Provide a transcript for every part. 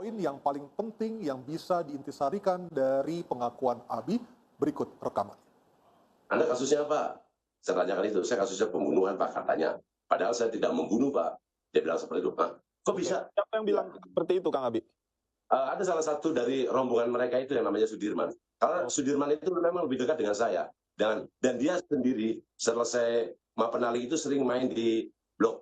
Poin yang paling penting yang bisa diintisarikan dari pengakuan Abi berikut rekaman. Anda kasusnya apa? Saya tanyakan itu, saya kasusnya pembunuhan Pak katanya. Padahal saya tidak membunuh Pak. Dia bilang seperti itu Pak. Kok bisa? Siapa yang bilang seperti itu Kang Abi? Ada salah satu dari rombongan mereka itu yang namanya Sudirman. Karena Sudirman itu memang lebih dekat dengan saya. Dan dia sendiri selesai Mapenali itu sering main di blok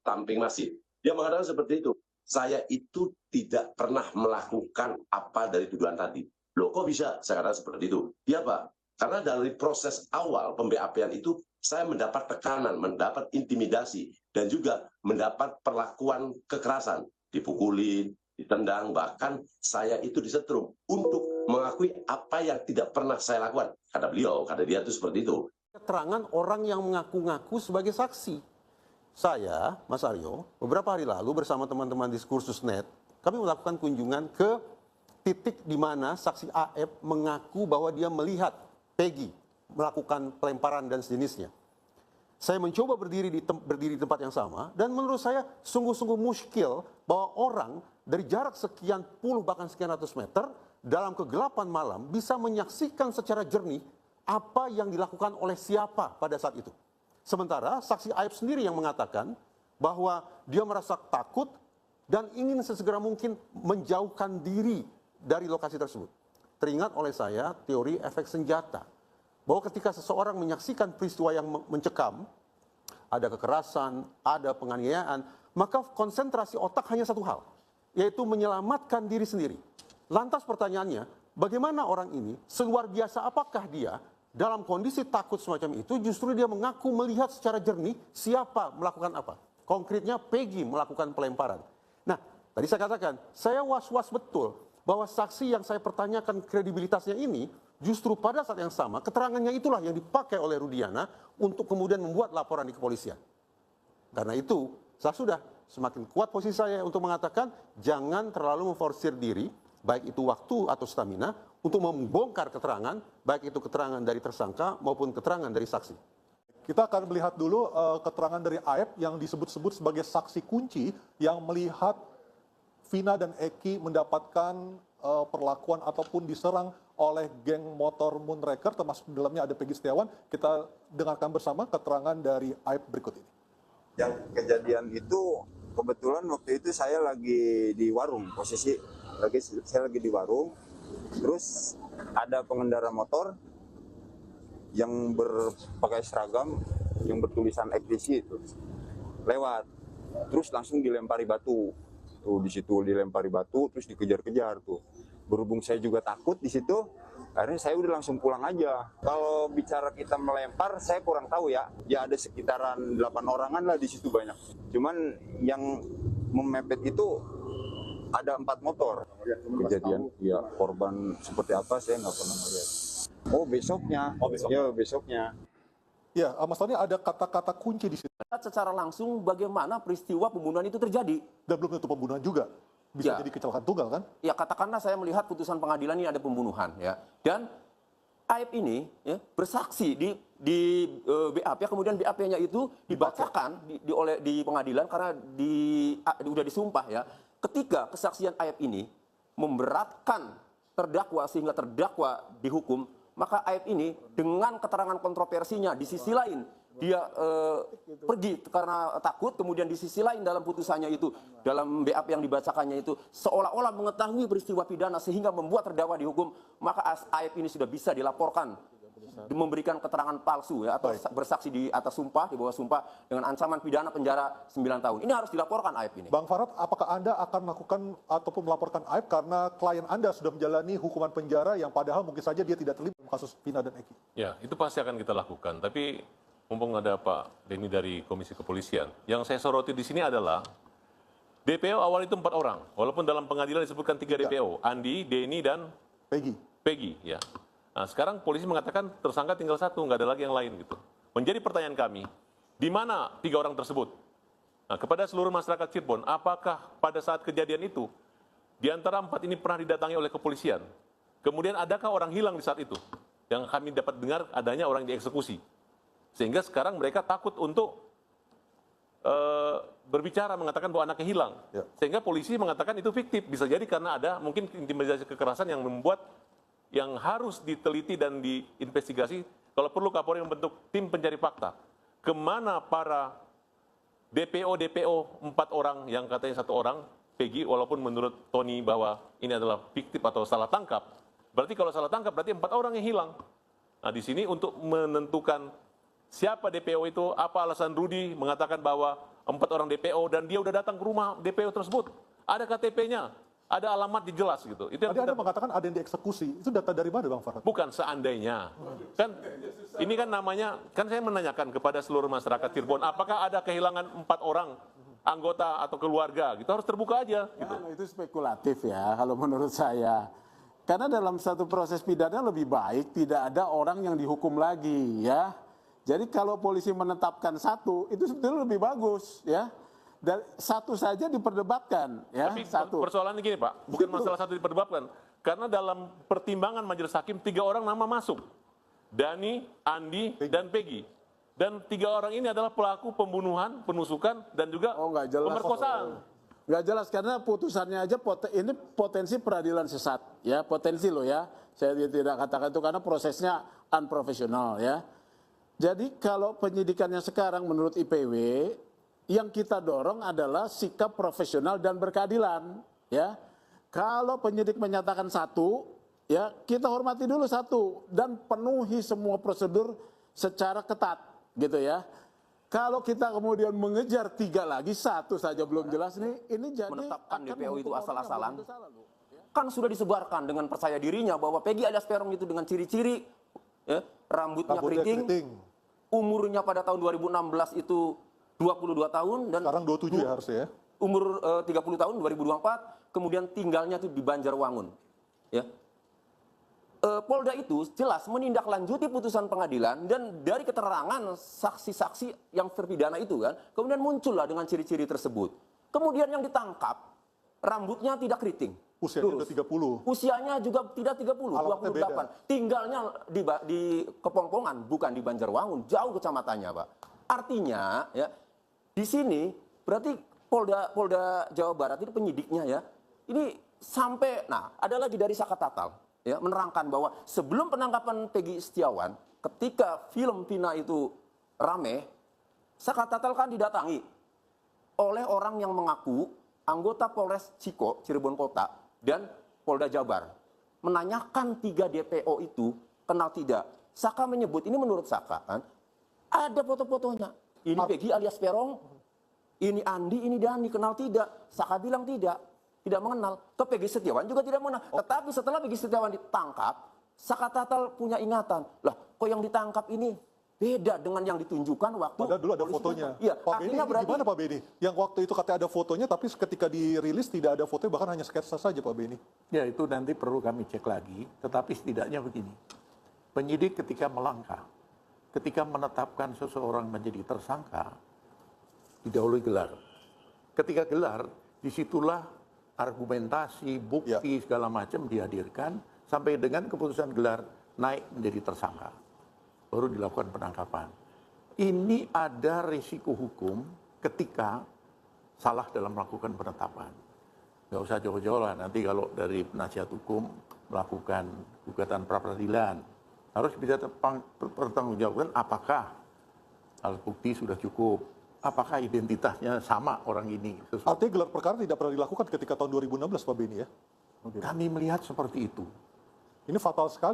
Tamping Masih. Dia mengatakan seperti itu. Saya itu tidak pernah melakukan apa dari tuduhan tadi. Loh kok bisa? Saya katakan seperti itu. Iya Pak. Karena dari proses awal pemBAP-an itu saya mendapat tekanan, mendapat intimidasi, dan juga mendapat perlakuan kekerasan. Dipukulin, ditendang, bahkan saya itu disetrum untuk mengakui apa yang tidak pernah saya lakukan. Kata beliau, kata dia itu seperti itu. Keterangan orang yang mengaku-ngaku sebagai saksi. Saya, Mas Aryo, beberapa hari lalu bersama teman-teman Diskursus.net, kami melakukan kunjungan ke titik di mana saksi AF mengaku bahwa dia melihat Peggy melakukan pelemparan dan sejenisnya. Saya mencoba berdiri di tempat yang sama, dan menurut saya sungguh-sungguh muskil bahwa orang dari jarak sekian puluh bahkan sekian ratus meter dalam kegelapan malam bisa menyaksikan secara jernih apa yang dilakukan oleh siapa pada saat itu. Sementara saksi Aib sendiri yang mengatakan bahwa dia merasa takut dan ingin sesegera mungkin menjauhkan diri dari lokasi tersebut. Teringat oleh saya teori efek senjata, bahwa ketika seseorang menyaksikan peristiwa yang mencekam, ada kekerasan, ada penganiayaan, maka konsentrasi otak hanya satu hal, yaitu menyelamatkan diri sendiri. Lantas pertanyaannya, bagaimana orang ini, seluar biasa apakah dia, dalam kondisi takut semacam itu, justru dia mengaku melihat secara jernih siapa melakukan apa. Konkretnya Peggy melakukan pelemparan. Nah, tadi saya katakan, saya was-was betul bahwa saksi yang saya pertanyakan kredibilitasnya ini, justru pada saat yang sama, keterangannya itulah yang dipakai oleh Rudiana untuk kemudian membuat laporan di kepolisian. Karena itu, saya sudah semakin kuat posisi saya untuk mengatakan, jangan terlalu memforsir diri, baik itu waktu atau stamina, untuk membongkar keterangan, baik itu keterangan dari tersangka maupun keterangan dari saksi. Kita akan melihat dulu keterangan dari Aib yang disebut-sebut sebagai saksi kunci yang melihat Vina dan Eki mendapatkan perlakuan ataupun diserang oleh geng motor Moonraker, termasuk di dalamnya ada Peggy Setiawan. Kita dengarkan bersama keterangan dari Aib berikut ini. Yang kejadian itu kebetulan waktu itu saya lagi di warung, saya lagi di warung. Terus ada pengendara motor yang berpakai seragam yang bertulisan XDC itu lewat, terus langsung dilempari batu. Tuh di situ dilempari batu, terus dikejar-kejar tuh. Berhubung saya juga takut di situ, akhirnya saya udah langsung pulang aja. Kalau bicara kita melempar, saya kurang tahu ya. Ya ada sekitaran 8 orangan lah di situ banyak. Cuman yang memepet itu ada 4 motor. Kejadian, ya korban seperti apa saya nggak pernah melihat. Oh besoknya. Ya besoknya. Ya, Mas Tony, ada kata-kata kunci di sini. Secara langsung bagaimana peristiwa pembunuhan itu terjadi. Dan belum tentu pembunuhan juga. Bisa jadi kecelakaan tunggal kan? Ya katakanlah saya melihat putusan pengadilan ini ada pembunuhan ya. Dan Aib ini ya, bersaksi di BAP, kemudian BAP-nya itu dibacakan di pengadilan karena sudah disumpah ya. Ketika kesaksian Aib ini memberatkan terdakwa sehingga terdakwa dihukum, maka Aib ini dengan keterangan kontroversinya di sisi lain dia pergi karena takut, kemudian di sisi lain dalam putusannya itu, dalam BAP yang dibacakannya itu seolah-olah mengetahui peristiwa pidana sehingga membuat terdakwa dihukum, maka Aib ini sudah bisa dilaporkan memberikan keterangan palsu ya, atau bersaksi di atas sumpah, di bawah sumpah dengan ancaman pidana penjara 9 tahun. Ini harus dilaporkan Aib ini. Bang Farad, apakah Anda akan melakukan ataupun melaporkan Aib karena klien Anda sudah menjalani hukuman penjara yang padahal mungkin saja dia tidak terlibat dalam kasus Vina dan Eki? Ya, itu pasti akan kita lakukan. Tapi mumpung ada Pak Denny dari Komisi Kepolisian, yang saya soroti di sini adalah DPO awal itu 4 orang, walaupun dalam pengadilan disebutkan 3 DPO, Andi, Denny, dan Peggy, ya. Nah, sekarang polisi mengatakan tersangka tinggal 1, nggak ada lagi yang lain gitu. Menjadi pertanyaan kami, di mana 3 orang tersebut? Nah, kepada seluruh masyarakat Cirebon, apakah pada saat kejadian itu, di antara 4 ini pernah didatangi oleh kepolisian? Kemudian adakah orang hilang di saat itu? Yang kami dapat dengar adanya orang dieksekusi. Sehingga sekarang mereka takut untuk berbicara mengatakan bahwa anaknya hilang, Ya. sehingga polisi mengatakan itu fiktif. Bisa jadi karena ada mungkin intimidasi kekerasan yang membuat yang harus diteliti dan diinvestigasi. Kalau perlu Kapolri membentuk tim pencari fakta. Kemana para DPO 4 orang yang katanya 1 orang Peggy, walaupun menurut Tony bahwa ini adalah fiktif atau salah tangkap. Berarti kalau salah tangkap berarti 4 orang yang hilang. Nah di sini untuk menentukan siapa DPO itu, apa alasan Rudi mengatakan bahwa 4 orang DPO dan dia udah datang ke rumah DPO tersebut. Ada KTP-nya, ada alamat jelas gitu. Itu yang Tadi kita, Anda mengatakan ada yang dieksekusi. Itu data dari mana, Bang Farhad? bukan seandainya. Kan ini kan namanya, kan saya menanyakan kepada seluruh masyarakat Cirebon, apakah ada kehilangan 4 orang anggota atau keluarga? Gitu harus terbuka aja. Gitu. Nah, itu spekulatif ya kalau menurut saya. Karena dalam satu proses pidana lebih baik tidak ada orang yang dihukum lagi ya. Jadi kalau polisi menetapkan 1 itu sebetulnya lebih bagus ya. Dan 1 saja diperdebatkan ya. Tapi 1. persoalannya gini Pak, bukan masalah 1 diperdebatkan. Karena dalam pertimbangan majelis hakim 3 orang nama masuk. Dani, Andi, dan Peggy. Dan 3 orang ini adalah pelaku pembunuhan, penusukan, dan juga nggak jelas. pemerkosaan. Nggak jelas karena putusannya aja ini potensi peradilan sesat ya, potensi loh ya. Saya tidak katakan itu karena prosesnya unprofesional ya. Jadi kalau penyidikannya sekarang menurut IPW yang kita dorong adalah sikap profesional dan berkeadilan ya. Kalau penyidik menyatakan 1 ya, kita hormati dulu 1 dan penuhi semua prosedur secara ketat gitu ya. Kalau kita kemudian mengejar 3 lagi, 1 saja belum jelas nih, ini jadi Menetapkan akan DPO itu menghukum orang yang asal-asalan. belum bersalah, loh, ya. Kan sudah disebarkan dengan percaya dirinya bahwa Peggy alias Peron itu dengan ciri-ciri ya, rambutnya keriting, umurnya pada tahun 2016 itu 22 tahun dan Sekarang 27 ya harusnya ya. umur 30 tahun 2024, kemudian tinggalnya itu di Banjarwangun. Ya. Polda itu jelas menindaklanjuti putusan pengadilan dan dari keterangan saksi-saksi yang terpidana itu kan, kemudian muncullah dengan ciri-ciri tersebut. Kemudian yang ditangkap rambutnya tidak keriting. Usianya lurus. udah 30. Usianya juga tidak 30, Alamatnya 28. beda. Tinggalnya di Kepongpongan, bukan di Banjarwangun, jauh kecamatannya, Pak. Artinya ya, di sini berarti Polda Jawa Barat itu penyidiknya ya. Ini sampai ada lagi dari Saka Tatal ya, menerangkan bahwa sebelum penangkapan Peggy Setiawan, ketika film Vina itu rame, Saka Tatal kan didatangi oleh orang yang mengaku anggota Polres Ciko, Cirebon Kota, dan Polda Jabar. Menanyakan 3 DPO itu, kenal tidak. Saka menyebut, ini menurut Saka kan, ada foto-fotonya. Ini Peggy alias Perong, ini Andi, ini Dani, kenal tidak. Saka bilang tidak mengenal. Ke Peggy Setiawan juga tidak mengenal. Tetapi setelah Peggy Setiawan ditangkap, Saka Tatal punya ingatan. Lah, kok yang ditangkap ini beda dengan yang ditunjukkan waktu Padahal dulu ada polisi fotonya. tangkap. Iya, Pak Beni, artinya berarti gimana Pak Beni? Yang waktu itu katanya ada fotonya, tapi ketika dirilis tidak ada fotonya, bahkan hanya sketsa saja Pak Beni. Ya itu nanti perlu kami cek lagi, tetapi setidaknya begini. Penyidik ketika melangkah, ketika menetapkan seseorang menjadi tersangka, didahului gelar. Ketika gelar, disitulah argumentasi, bukti, segala macam dihadirkan, sampai dengan keputusan gelar naik menjadi tersangka. Baru dilakukan penangkapan. Ini ada risiko hukum ketika salah dalam melakukan penetapan. Nggak usah jauh-jauh lah, nanti kalau dari penasihat hukum melakukan gugatan pra-peradilan, harus bisa pertanggungjawabkan apakah alat bukti sudah cukup, apakah identitasnya sama orang ini. Artinya gelar perkara tidak pernah dilakukan ketika tahun 2016 Pak Beni ya? Kami melihat seperti itu. Ini fatal sekali.